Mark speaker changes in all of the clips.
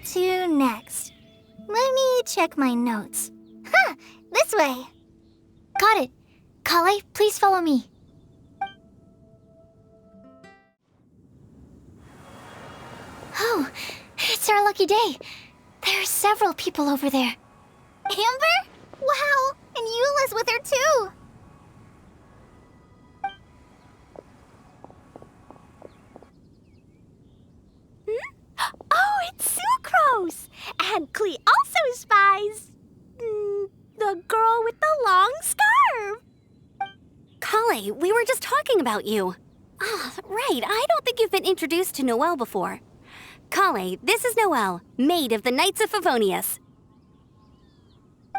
Speaker 1: to next? Let me check my notes. Huh, this way.
Speaker 2: Got it. Kale, please follow me. Oh, it's our lucky day. There are several people over there.
Speaker 1: Amber? Wow, and Eula's with her too.
Speaker 3: Oh, it's Sucrose! And Klee also spies the girl with the long scarf.
Speaker 4: Kale, we were just talking about you. Ah, right, I don't think you've been introduced to Noelle before. Kale, this is Noelle, maid of the Knights of Favonius.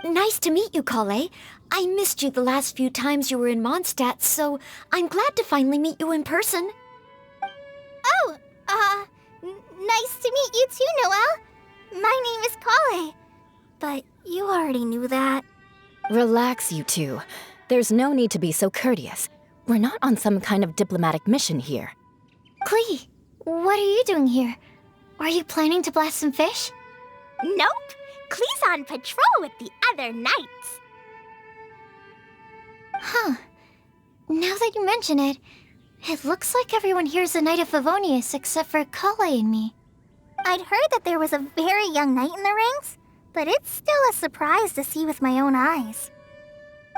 Speaker 2: Nice to meet you, Kale. I missed you the last few times you were in Mondstadt, so I'm glad to finally meet you in person.
Speaker 1: Oh, nice to meet you too, Noelle. My name is Kale. But you already knew that.
Speaker 5: Relax, you two. There's no need to be so courteous. We're not on some kind of diplomatic mission here.
Speaker 2: Klee, what are you doing here? Are you planning to blast some fish?
Speaker 3: Nope. Klee's on patrol with the other knights.
Speaker 2: Huh. Now that you mention it, it looks like everyone here's a Knight of Favonius except for Kale and me.
Speaker 1: I'd heard that there was a very young knight in the ranks, but it's still a surprise to see with my own eyes.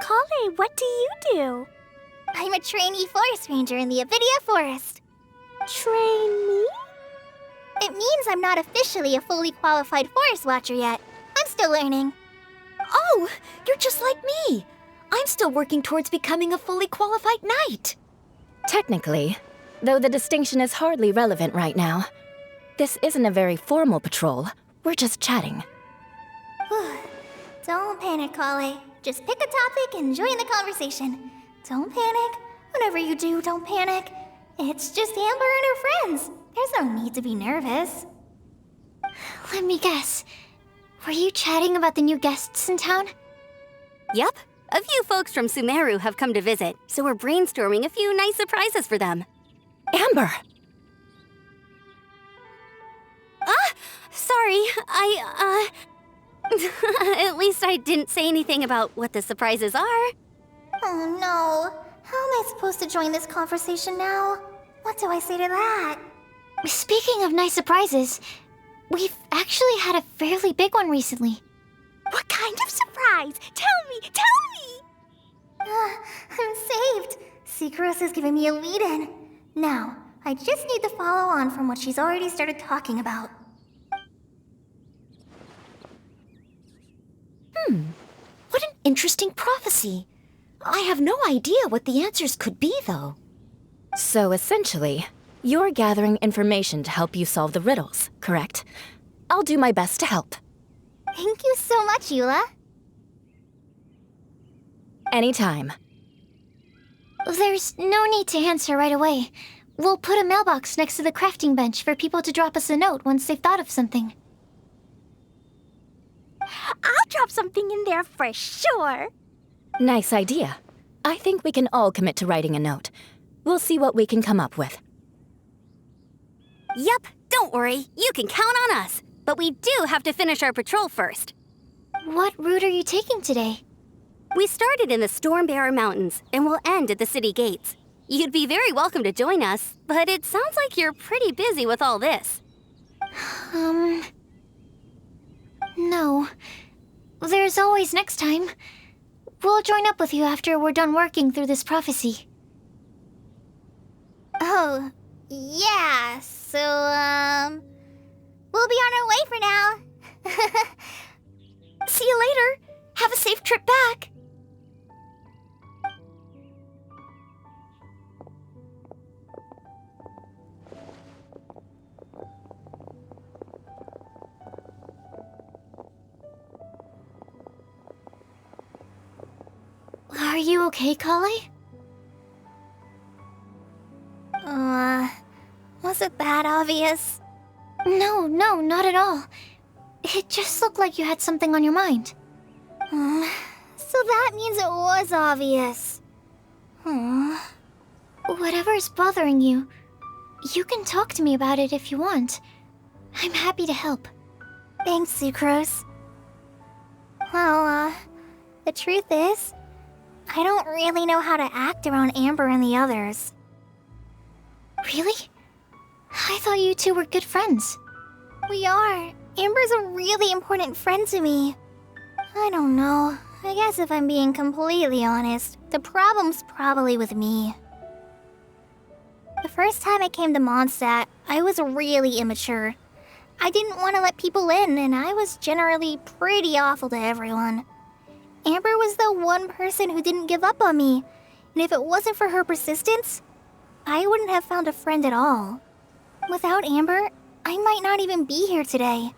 Speaker 3: Kale, what do you do?
Speaker 1: I'm a trainee forest ranger in the Avidia Forest.
Speaker 3: Trainee?
Speaker 1: It means I'm not officially a fully qualified forest watcher yet. I'm still learning.
Speaker 2: Oh, you're just like me. I'm still working towards becoming a fully qualified knight.
Speaker 5: Technically, though the distinction is hardly relevant right now. This isn't a very formal patrol. We're just chatting.
Speaker 1: Don't panic, Kale. Just pick a topic and join the conversation. Don't panic. Whatever you do, don't panic. It's just Amber and her friends. There's no need to be nervous.
Speaker 2: Let me guess. Were you chatting about the new guests in town?
Speaker 4: Yep, a few folks from Sumeru have come to visit, so we're brainstorming a few nice surprises for them.
Speaker 5: Amber!
Speaker 4: Sorry, at least I didn't say anything about what the surprises are.
Speaker 1: Oh no. How am I supposed to join this conversation now? What do I say to that?
Speaker 2: Speaking of nice surprises, we've actually had a fairly big one recently.
Speaker 3: What kind of surprise? Tell me!
Speaker 1: I'm saved. Sucrose is giving me a lead-in. Now, I just need to follow on from what she's already started talking about.
Speaker 2: What an interesting prophecy. I have no idea what the answers could be, though.
Speaker 5: So essentially, you're gathering information to help you solve the riddles, correct? I'll do my best to help.
Speaker 1: Thank you so much, Eula.
Speaker 5: Anytime.
Speaker 2: There's no need to answer right away. We'll put a mailbox next to the crafting bench for people to drop us a note once they've thought of something.
Speaker 3: I'll drop something in there for sure.
Speaker 5: Nice idea. I think we can all commit to writing a note. We'll see what we can come up with.
Speaker 4: Yep, don't worry, you can count on us. But we do have to finish our patrol first.
Speaker 2: What route are you taking today?
Speaker 4: We started in the Stormbearer Mountains, and we'll end at the city gates. You'd be very welcome to join us, but it sounds like you're pretty busy with all this.
Speaker 2: No. There's always next time. We'll join up with you after we're done working through this prophecy.
Speaker 1: Oh, yeah, so, we'll be on our way for now.
Speaker 2: See you later. Have a safe trip back. Are you okay, Kale?
Speaker 1: Was it that obvious?
Speaker 2: No, not at all. It just looked like you had something on your mind.
Speaker 1: So that means it was obvious.
Speaker 2: Whatever's bothering you, you can talk to me about it if you want. I'm happy to help.
Speaker 1: Thanks, Sucrose. Well, the truth is, I don't really know how to act around Amber and the others.
Speaker 2: Really? I thought you two were good friends.
Speaker 1: We are. Amber's a really important friend to me. I don't know. I guess if I'm being completely honest, the problem's probably with me. The first time I came to Mondstadt, I was really immature. I didn't want to let people in, and I was generally pretty awful to everyone. Amber was the one person who didn't give up on me, and if it wasn't for her persistence, I wouldn't have found a friend at all. Without Amber, I might not even be here today.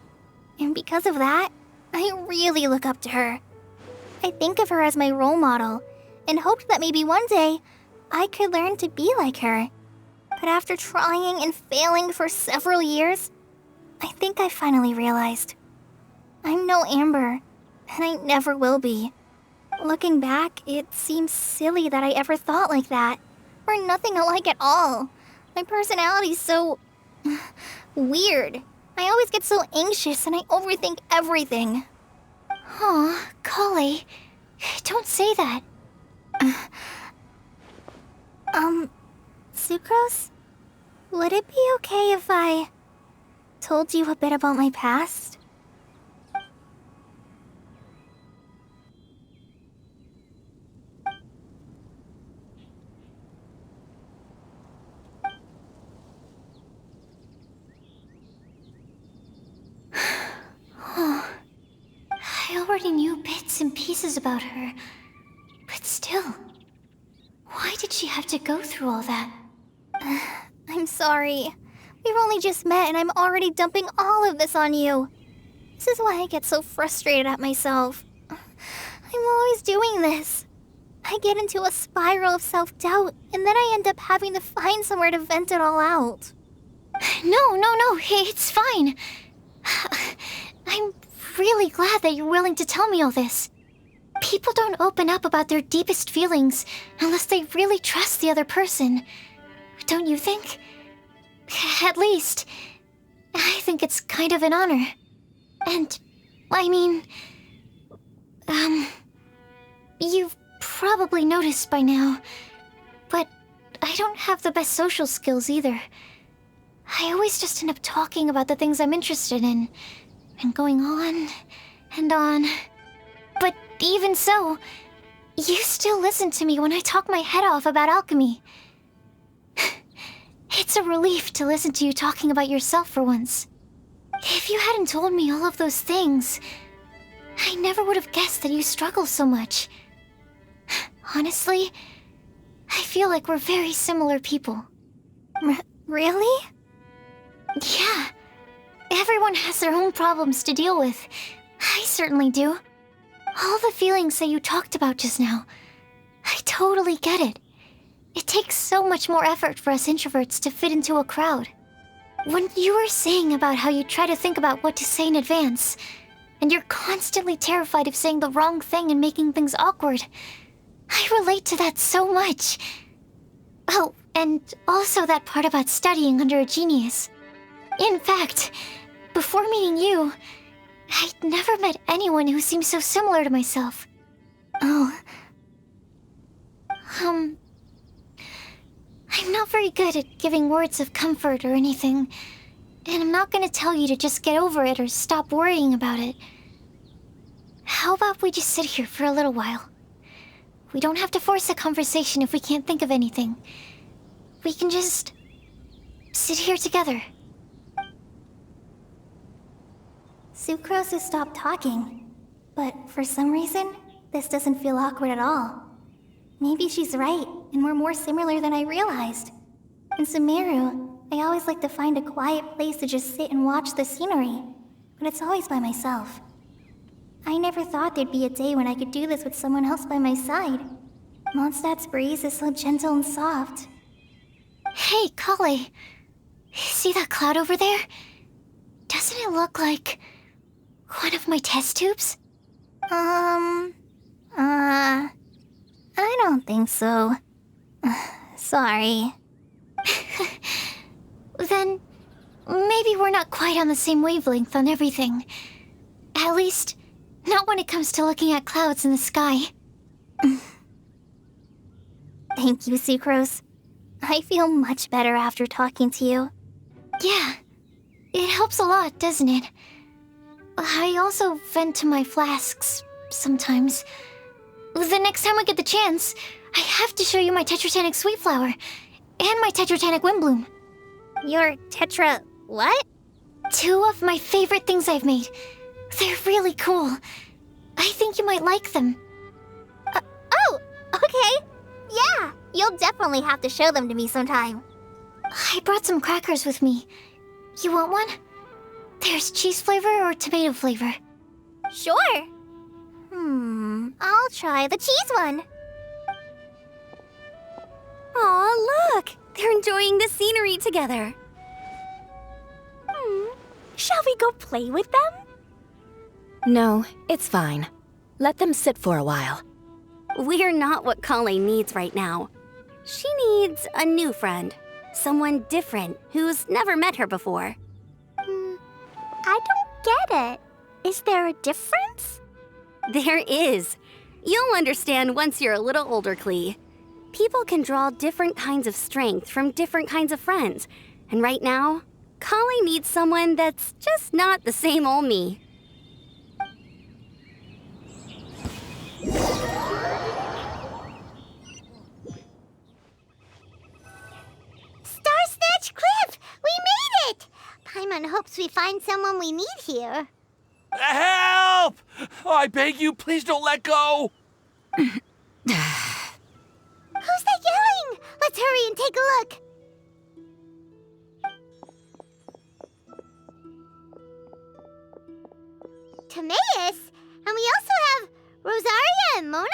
Speaker 1: And because of that, I really look up to her. I think of her as my role model, and hoped that maybe one day I could learn to be like her. But after trying and failing for several years, I think I finally realized. I'm no Amber, and I never will be. Looking back, it seems silly that I ever thought like that. We're nothing alike at all. My personality's so... weird. I always get so anxious and I overthink everything.
Speaker 2: Aw, Kale, don't say that.
Speaker 1: Sucrose? Would it be okay if I told you a bit about my past?
Speaker 2: I already knew bits and pieces about her, but still, why did she have to go through all that?
Speaker 1: I'm sorry. We've only just met and I'm already dumping all of this on you. This is why I get so frustrated at myself. I'm always doing this. I get into a spiral of self-doubt, and then I end up having to find somewhere to vent it all out.
Speaker 2: No, it's fine. I'm really glad that you're willing to tell me all this. People don't open up about their deepest feelings unless they really trust the other person. Don't you think? At least, I think it's kind of an honor. And, I mean, you've probably noticed by now, but I don't have the best social skills either. I always just end up talking about the things I'm interested in, and going on and on. But even so, you still listen to me when I talk my head off about alchemy. It's a relief to listen to you talking about yourself for once. If you hadn't told me all of those things, I never would have guessed that you struggle so much. Honestly, I feel like we're very similar people.
Speaker 1: Really?
Speaker 2: Yeah. Everyone has their own problems to deal with. I certainly do. All the feelings that you talked about just now, I totally get it. It takes so much more effort for us introverts to fit into a crowd. When you were saying about how you try to think about what to say in advance, and you're constantly terrified of saying the wrong thing and making things awkward, I relate to that so much. Oh, and also that part about studying under a genius. In fact, before meeting you, I'd never met anyone who seemed so similar to myself.
Speaker 1: Oh.
Speaker 2: I'm not very good at giving words of comfort or anything, and I'm not gonna tell you to just get over it or stop worrying about it. How about we just sit here for a little while? We don't have to force a conversation if we can't think of anything. We can just sit here together.
Speaker 1: Sucrose has stopped talking, but for some reason, this doesn't feel awkward at all. Maybe she's right, and we're more similar than I realized. In Sumeru, I always like to find a quiet place to just sit and watch the scenery, but it's always by myself. I never thought there'd be a day when I could do this with someone else by my side. Mondstadt's breeze is so gentle and soft.
Speaker 2: Hey, Kale. See that cloud over there? Doesn't it look like one of my test tubes?
Speaker 1: I don't think so. Sorry.
Speaker 2: Then maybe we're not quite on the same wavelength on everything. At least, not when it comes to looking at clouds in the sky.
Speaker 1: Thank you, Sucrose. I feel much better after talking to you.
Speaker 2: Yeah, it helps a lot, doesn't it? I also vent to my flasks sometimes. The next time I get the chance, I have to show you my Tetratanic Sweet Flower and my Tetratanic Windblume.
Speaker 1: Your Tetra... what?
Speaker 2: 2 of my favorite things I've made. They're really cool. I think you might like them.
Speaker 1: Oh, okay. Yeah, you'll definitely have to show them to me sometime.
Speaker 2: I brought some crackers with me. You want one? There's cheese flavor or tomato flavor.
Speaker 1: Sure. I'll try the cheese one.
Speaker 4: Aw, look! They're enjoying the scenery together.
Speaker 3: Shall we go play with them?
Speaker 5: No, it's fine. Let them sit for a while.
Speaker 4: We're not what Kale needs right now. She needs a new friend. Someone different who's never met her before.
Speaker 3: I don't get it. Is there a difference?
Speaker 4: There is. You'll understand once you're a little older, Klee. People can draw different kinds of strength from different kinds of friends. And right now, Kale needs someone that's just not the same old me.
Speaker 1: Star Snatch Cliff! We made it! Paimon hopes we find someone we need here.
Speaker 6: Help! Oh, I beg you, please don't let go!
Speaker 1: Who's that yelling? Let's hurry and take a look. Timaeus? And we also have Rosaria and Mona?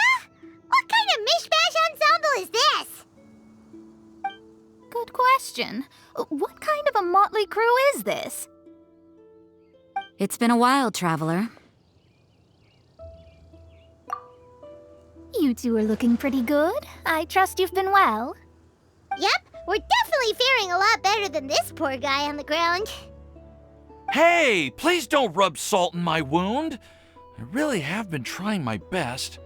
Speaker 1: What kind of mishmash ensemble is this?
Speaker 7: Good question. What kind of a motley crew is this?
Speaker 8: It's been a while, Traveler.
Speaker 7: You two are looking pretty good. I trust you've been well.
Speaker 1: Yep, we're definitely faring a lot better than this poor guy on the ground.
Speaker 6: Hey, please don't rub salt in my wound. I really have been trying my best.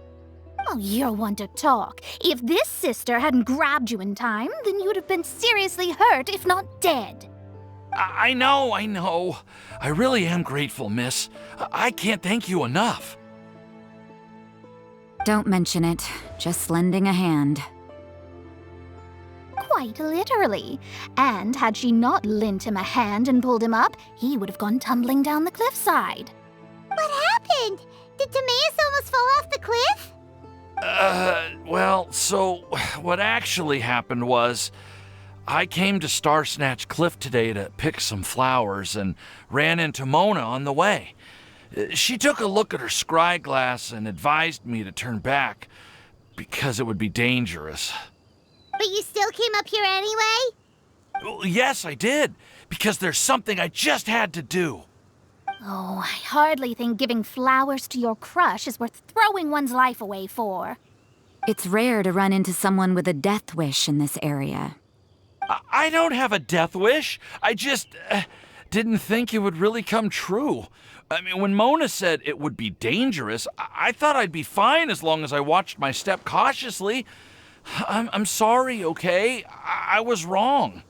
Speaker 7: Oh, you're one to talk. If this sister hadn't grabbed you in time, then you'd have been seriously hurt, if not dead.
Speaker 6: I know. I really am grateful, miss. I can't thank you enough.
Speaker 8: Don't mention it. Just lending a hand.
Speaker 7: Quite literally. And had she not lent him a hand and pulled him up, he would have gone tumbling down the cliffside.
Speaker 1: What happened? Did Timaeus almost fall off the cliff?
Speaker 6: Well, so what actually happened was I came to Star Snatch Cliff today to pick some flowers and ran into Mona on the way. She took a look at her scry glass and advised me to turn back because it would be dangerous.
Speaker 1: But you still came up here anyway?
Speaker 6: Well, yes, I did, because there's something I just had to do.
Speaker 7: Oh, I hardly think giving flowers to your crush is worth throwing one's life away for.
Speaker 8: It's rare to run into someone with a death wish in this area.
Speaker 6: I don't have a death wish. I just didn't think it would really come true. I mean, when Mona said it would be dangerous, I thought I'd be fine as long as I watched my step cautiously. I'm sorry, okay? I was wrong.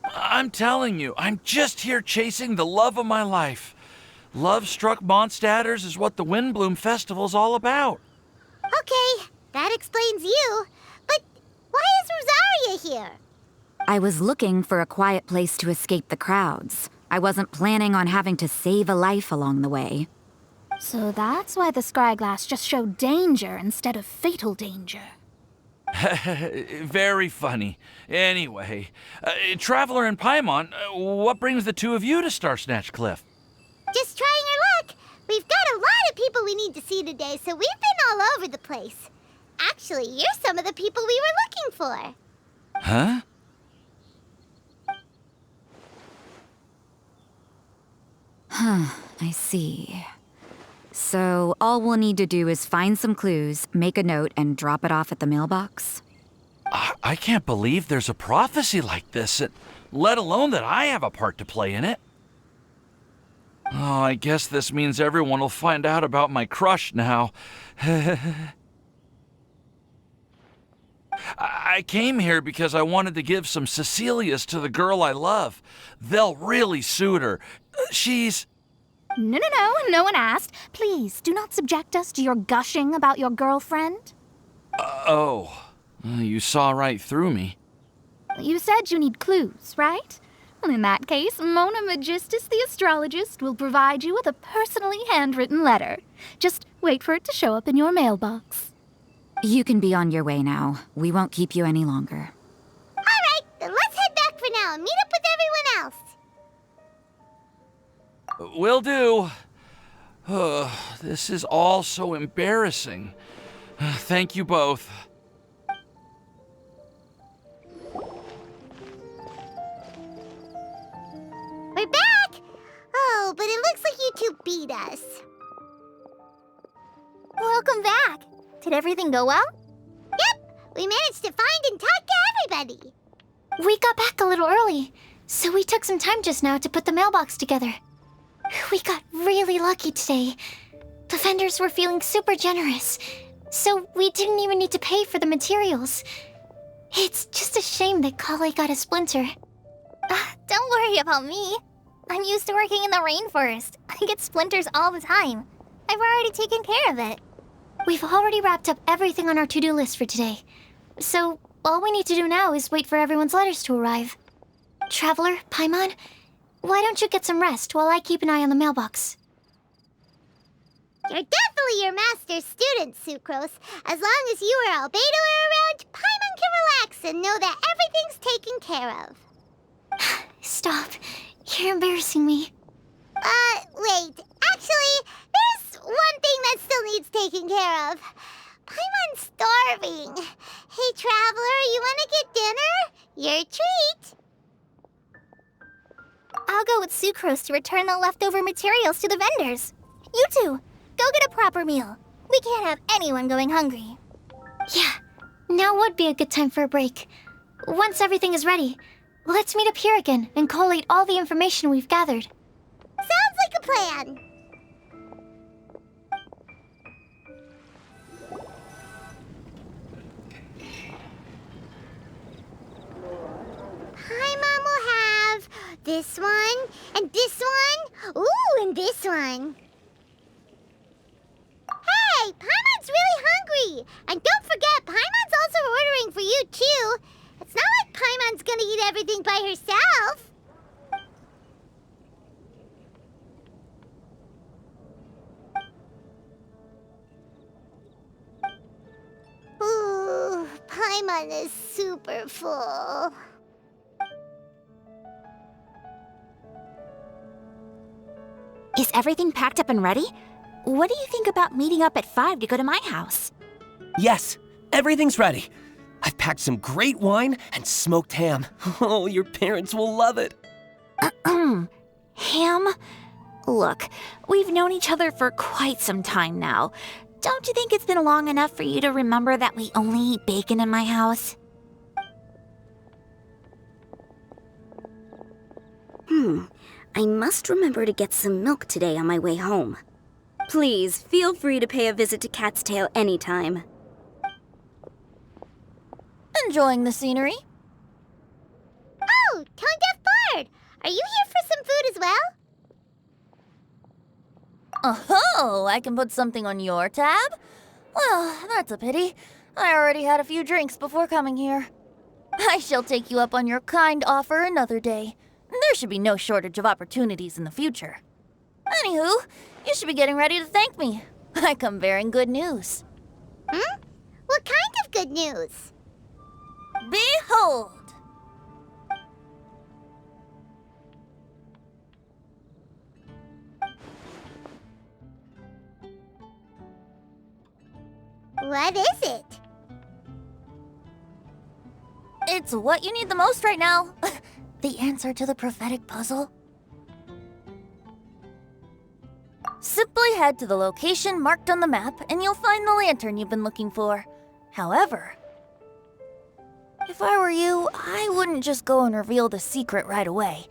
Speaker 6: I'm telling you, I'm just here chasing the love of my life. Love-struck Mondstadters is what the Windblume Festival's all about.
Speaker 1: Okay, that explains you. But why is Rosaria here?
Speaker 8: I was looking for a quiet place to escape the crowds. I wasn't planning on having to save a life along the way.
Speaker 7: So that's why the scryglass just showed danger instead of fatal danger.
Speaker 6: Very funny. Anyway, Traveler and Paimon, what brings the two of you to Star Snatch Cliff?
Speaker 1: Just trying our luck. We've got a lot of people we need to see today, so we've been all over the place. Actually, you're some of the people we were looking for.
Speaker 6: Huh?
Speaker 8: I see. So all we'll need to do is find some clues, make a note, and drop it off at the mailbox?
Speaker 6: I can't believe there's a prophecy like this, let alone that I have a part to play in it. Oh, I guess this means everyone will find out about my crush now. I came here because I wanted to give some Cecilias to the girl I love. They'll really suit her. She's...
Speaker 7: No one asked. Please, do not subject us to your gushing about your girlfriend.
Speaker 6: You saw right through me.
Speaker 7: You said you need clues, right? Well, in that case, Mona Magistus the astrologist will provide you with a personally handwritten letter. Just wait for it to show up in your mailbox.
Speaker 8: You can be on your way now. We won't keep you any longer.
Speaker 3: All right, then let's head back for now and meet up with everyone else.
Speaker 6: Will do. This is all so embarrassing. Thank you both.
Speaker 3: We're back! Oh, but it looks like you two beat us.
Speaker 1: Welcome back. Did everything go well?
Speaker 3: Yep, we managed to find and talk to everybody.
Speaker 2: We got back a little early, so we took some time just now to put the mailbox together. We got really lucky today. The vendors were feeling super generous, so we didn't even need to pay for the materials. It's just a shame that Kale got a splinter.
Speaker 1: Don't worry about me. I'm used to working in the rainforest. I get splinters all the time. I've already taken care of it.
Speaker 2: We've already wrapped up everything on our to-do list for today. So, all we need to do now is wait for everyone's letters to arrive. Traveler, Paimon, why don't you get some rest while I keep an eye on the mailbox?
Speaker 3: You're definitely your master's student, Sucrose. As long as you or Albedo are around, Paimon can relax and know that everything's taken care of.
Speaker 2: Stop. You're embarrassing me.
Speaker 3: Wait. Actually, there's one thing that still needs taking care of. Paimon's starving. Hey, Traveler, you want to get dinner? Your treat.
Speaker 1: I'll go with Sucrose to return the leftover materials to the vendors. You two, go get a proper meal. We can't have anyone going hungry.
Speaker 2: Yeah, now would be a good time for a break. Once everything is ready, let's meet up here again and collate all the information we've gathered.
Speaker 3: Sounds like a plan. Paimon will have this one, and this one, ooh, and this one. Hey, Paimon's really hungry! And don't forget, Paimon's also ordering for you, too. It's not like Paimon's gonna eat everything by herself. Ooh, Paimon is super full.
Speaker 9: Is everything packed up and ready? What do you think about meeting up at 5 to go to my house?
Speaker 10: Yes, everything's ready. I've packed some great wine and smoked ham. Oh, your parents will love it.
Speaker 9: Ham? Look, we've known each other for quite some time now. Don't you think it's been long enough for you to remember that we only eat bacon in my house?
Speaker 4: I must remember to get some milk today on my way home. Please, feel free to pay a visit to Cat's Tail anytime.
Speaker 2: Enjoying the scenery?
Speaker 3: Oh, Tone Deaf Bard! Are you here for some food as well?
Speaker 2: Oh, I can put something on your tab? Well, that's a pity. I already had a few drinks before coming here. I shall take you up on your kind offer another day. There should be no shortage of opportunities in the future. Anywho, you should be getting ready to thank me. I come bearing good news.
Speaker 3: What kind of good news?
Speaker 2: Behold!
Speaker 3: What is it?
Speaker 2: It's what you need the most right now. The answer to the prophetic puzzle. Simply head to the location marked on the map and you'll find the lantern you've been looking for. However, if I were you, I wouldn't just go and reveal the secret right away.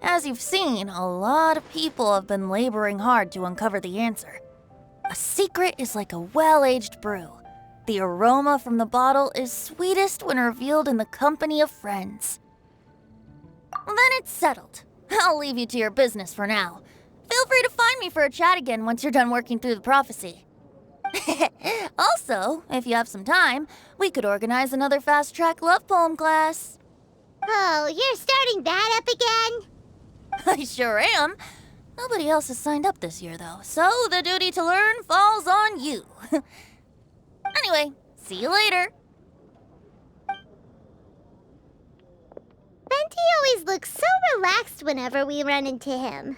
Speaker 11: As you've seen, a lot of people have been laboring hard to uncover the answer. A secret is like a well-aged brew. The aroma from the bottle is sweetest when revealed in the company of friends. Then it's settled. I'll leave you to your business for now. Feel free to find me for a chat again once you're done working through the prophecy. Also, if you have some time, we could organize another fast-track love poem class.
Speaker 3: Oh, you're starting that up again?
Speaker 11: I sure am. Nobody else has signed up this year, though, so the duty to learn falls on you. Anyway, see you later.
Speaker 3: Venti always looks so relaxed whenever we run into him.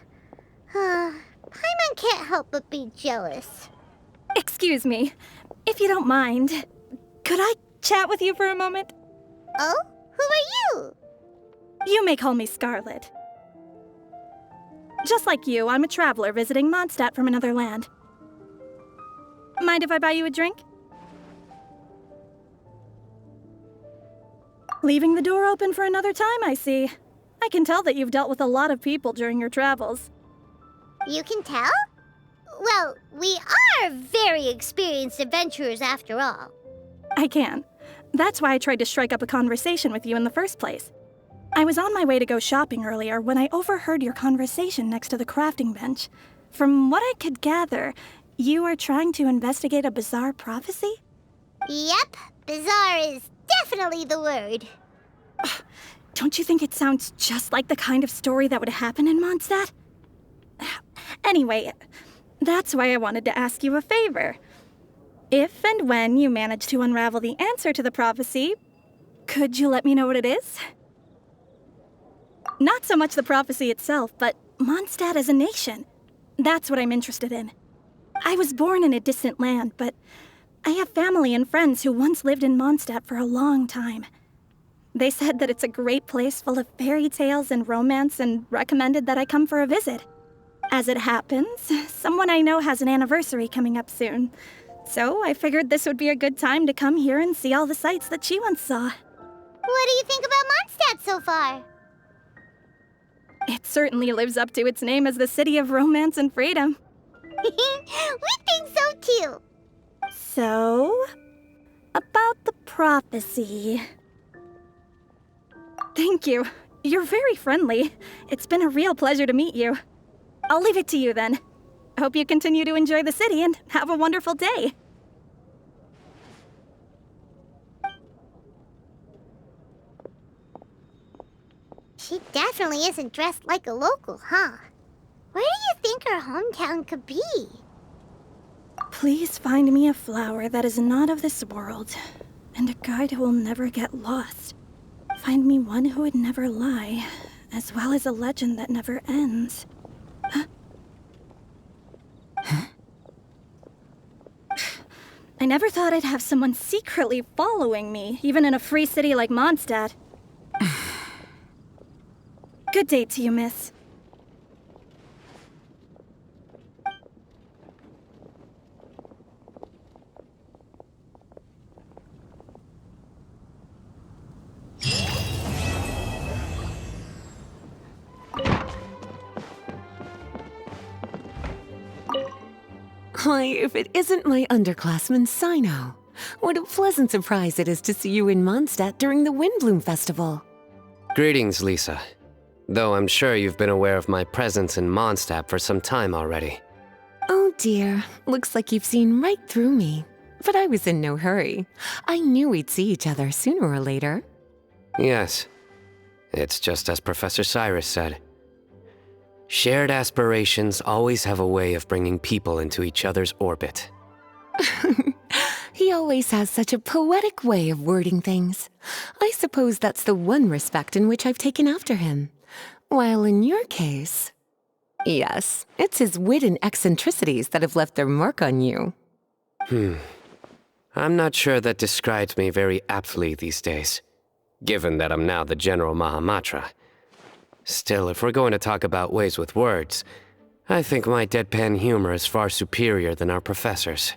Speaker 3: Paimon can't help but be jealous.
Speaker 12: Excuse me, if you don't mind, could I chat with you for a moment?
Speaker 3: Oh? Who are you?
Speaker 12: You may call me Scarlet. Just like you, I'm a traveler visiting Mondstadt from another land. Mind if I buy you a drink? Leaving the door open for another time, I see. I can tell that you've dealt with a lot of people during your travels.
Speaker 3: You can tell? Well, we are very experienced adventurers after all.
Speaker 12: I can. That's why I tried to strike up a conversation with you in the first place. I was on my way to go shopping earlier when I overheard your conversation next to the crafting bench. From what I could gather, you are trying to investigate a bizarre prophecy?
Speaker 3: Yep, bizarre is definitely the word.
Speaker 12: Don't you think it sounds just like the kind of story that would happen in Mondstadt? Anyway, that's why I wanted to ask you a favor. If and when you manage to unravel the answer to the prophecy, could you let me know what it is? Not so much the prophecy itself, but Mondstadt as a nation. That's what I'm interested in. I was born in a distant land, but I have family and friends who once lived in Mondstadt for a long time. They said that it's a great place full of fairy tales and romance and recommended that I come for a visit. As it happens, someone I know has an anniversary coming up soon. So I figured this would be a good time to come here and see all the sights that she once saw.
Speaker 3: What do you think about Mondstadt so far?
Speaker 12: It certainly lives up to its name as the city of romance and freedom.
Speaker 3: We think so too.
Speaker 12: So, about the prophecy. Thank you. You're very friendly. It's been a real pleasure to meet you. I'll leave it to you then. Hope you continue to enjoy the city and have a wonderful day.
Speaker 3: She definitely isn't dressed like a local, huh? Where do you think her hometown could be?
Speaker 12: Please find me a flower that is not of this world, and a guide who will never get lost. Find me one who would never lie, as well as a legend that never ends. I never thought I'd have someone secretly following me, even in a free city like Mondstadt. Good day to you, miss.
Speaker 13: Why, if it isn't my underclassman, Sino. What a pleasant surprise it is to see you in Mondstadt during the Windblume Festival.
Speaker 14: Greetings, Lisa. Though I'm sure you've been aware of my presence in Mondstadt for some time already.
Speaker 13: Oh dear, looks like you've seen right through me. But I was in no hurry. I knew we'd see each other sooner or later.
Speaker 14: Yes. It's just as Professor Cyrus said. Shared aspirations always have a way of bringing people into each other's orbit.
Speaker 13: He always has such a poetic way of wording things. I suppose that's the one respect in which I've taken after him. While in your case... Yes, it's his wit and eccentricities that have left their mark on you.
Speaker 14: I'm not sure that describes me very aptly these days, given that I'm now the General Mahamatra. Still, if we're going to talk about ways with words, I think my deadpan humor is far superior than our professor's.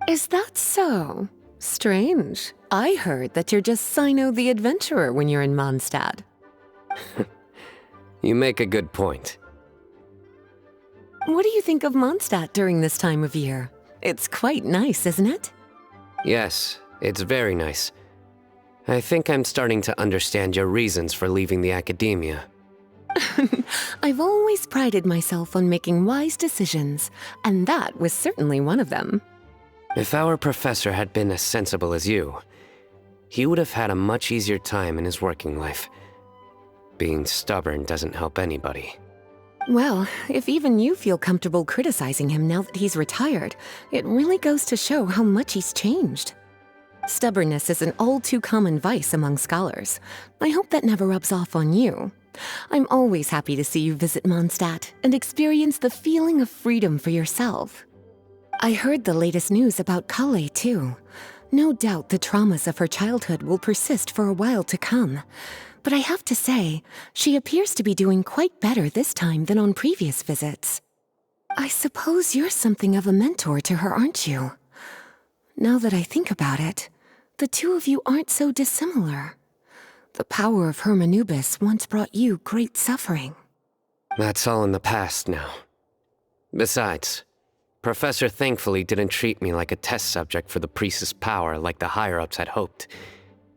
Speaker 13: Is that so? Strange. I heard that you're just Sino the Adventurer when you're in Mondstadt.
Speaker 14: You make a good point.
Speaker 13: What do you think of Mondstadt during this time of year? It's quite nice, isn't it?
Speaker 14: Yes, it's very nice. I think I'm starting to understand your reasons for leaving the academia.
Speaker 13: I've always prided myself on making wise decisions, and that was certainly one of them.
Speaker 14: If our professor had been as sensible as you, he would have had a much easier time in his working life. Being stubborn doesn't help anybody.
Speaker 13: Well, if even you feel comfortable criticizing him now that he's retired, it really goes to show how much he's changed. Stubbornness is an all-too-common vice among scholars. I hope that never rubs off on you. I'm always happy to see you visit Mondstadt and experience the feeling of freedom for yourself. I heard the latest news about Kale, too. No doubt the traumas of her childhood will persist for a while to come. But I have to say, she appears to be doing quite better this time than on previous visits. I suppose you're something of a mentor to her, aren't you? Now that I think about it, the two of you aren't so dissimilar. The power of Hermanubis once brought you great suffering.
Speaker 14: That's all in the past now. Besides, Professor thankfully didn't treat me like a test subject for the priestess power like the higher-ups had hoped,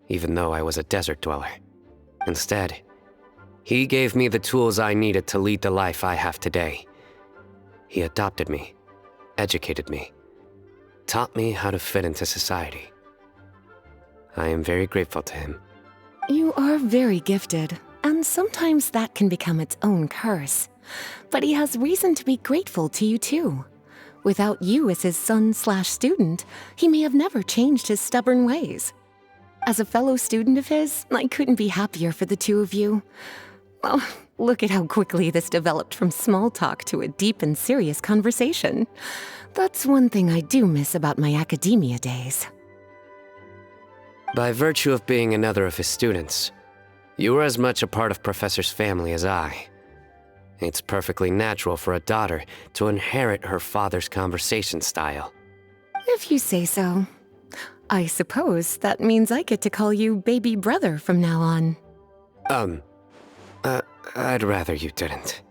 Speaker 14: even though I was a desert dweller. Instead, he gave me the tools I needed to lead the life I have today. He adopted me, educated me, taught me how to fit into society. I am very grateful to him.
Speaker 13: You are very gifted, and sometimes that can become its own curse. But he has reason to be grateful to you too. Without you as his son/student, he may have never changed his stubborn ways. As a fellow student of his, I couldn't be happier for the two of you. Well, look at how quickly this developed from small talk to a deep and serious conversation. That's one thing I do miss about my academia days.
Speaker 14: By virtue of being another of his students, you are as much a part of Professor's family as I. It's perfectly natural for a daughter to inherit her father's conversation style.
Speaker 13: If you say so. I suppose that means I get to call you baby brother from now on.
Speaker 14: I'd rather you didn't.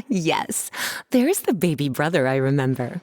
Speaker 13: Yes, there's the baby brother I remember.